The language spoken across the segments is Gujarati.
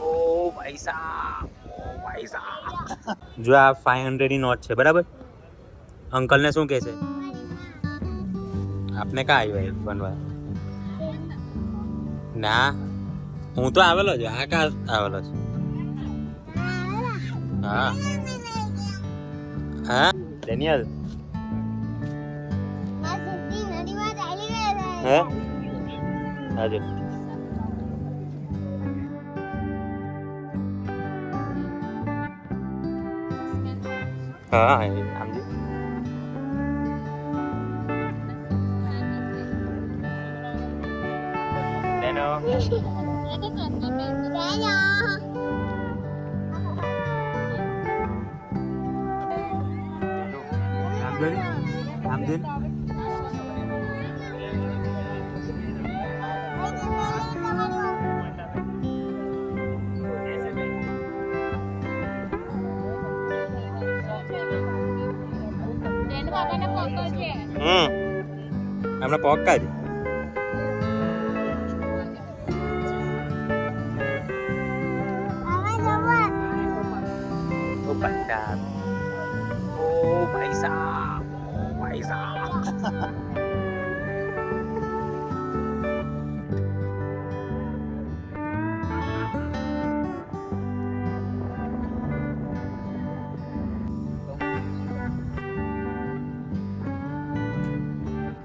ઓ ભાઈ સાહેબ જો આ 500 ની નોટ છે બરાબર. અંકલ ને શું કહે છે? આપને કા આવ્યો બનવા? ના હું તો આવેલો છું. આ કા આવેલો છે? હા હા ડેનિયલ હે હાજી હા સમજી નેનો આમદન હમણાં પોકા જ ભાઈ સાહેબ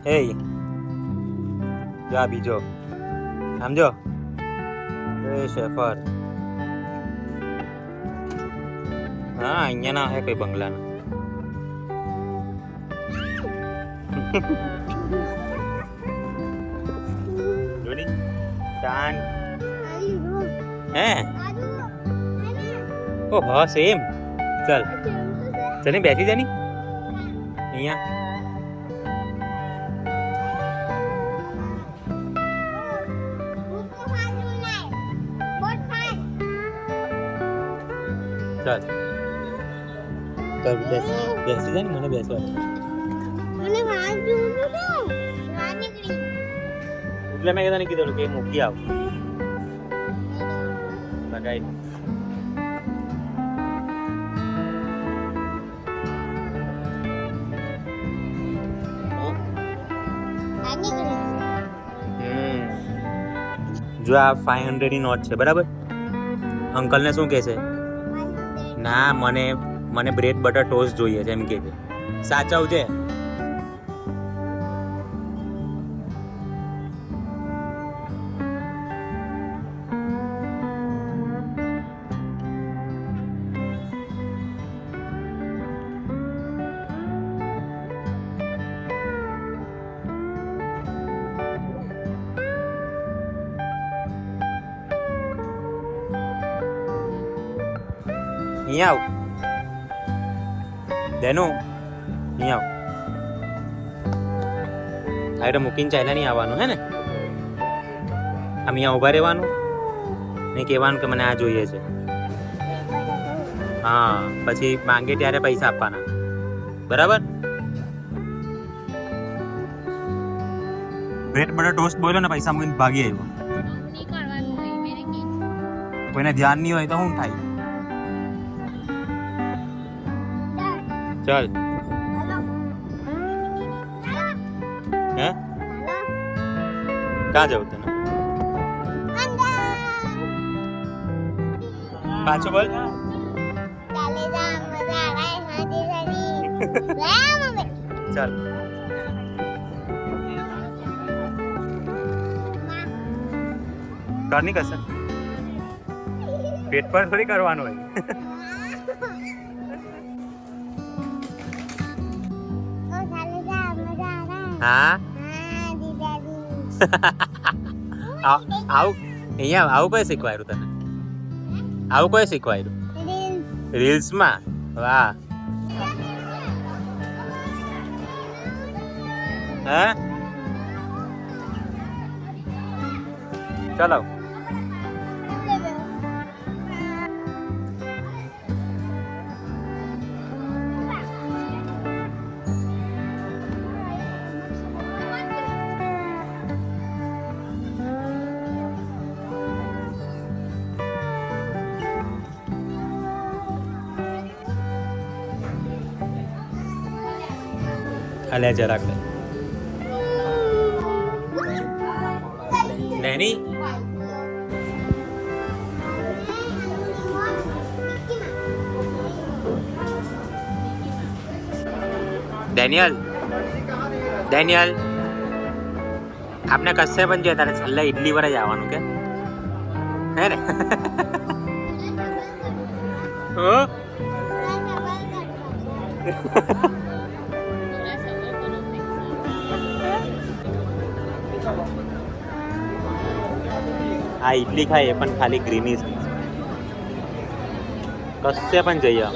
હે જા બીજો સમજો એ શેફર હા અહીંયા ના હે કઈ બંગલાના જોની ચાંદ હે ઓ હા સેમ ચલ ચલે બેસી જાની અહીંયા ચાલ બેસી જાય ને મને બેસવા એટલે મેં તને કીધું કે મૂકી આવ લગાઈ જો આ 500 ની નોટ છે બરાબર. અંકલ ને શું કહે છે? ના મને બ્રેડ બટર ટોસ્ટ જોઈએ છે એમ કે છે. સાચવજે. અહીંયા આવ દેનો અહીંયા આવ. આ એટલે મૂકીને ચાલ્યા નહીં આવવાનું હે ને. આમ અહીંયા ઊભા રહેવાનું ને કહેવાનું કે મને આ જોઈએ છે. હા પછી માંગે ત્યારે પૈસા આપવાના બરાબર. બ્રેડ બટર ટોસ્ટ બોલ્યો ને પૈસા મૂકીને ભાગી આવ્યો. કોઈને ધ્યાન નહીં હોય તો શું થાય? ચાલ હે ક્યાં જવું તને? પાછો બોલ. ચાલ કર નહીં કશે પેટ પર થોડી કરવાનું હોય. હા આવું અહીંયા આવું કોઈ શીખવાયું તને? આવું કોઈ શીખવાયું રીલ્સ માં? વાહ હે ચલો અલે જરાક લે ડેની ડેનિયલ ડેનિયલ આપને કશે પણ જોઈએ તારે છેલ્લે ઇડલી પર જ આવવાનું કે હે ને હો આ ઇડલી ખાય એ પણ ખાલી ગ્રીની કશે પણ જઈએ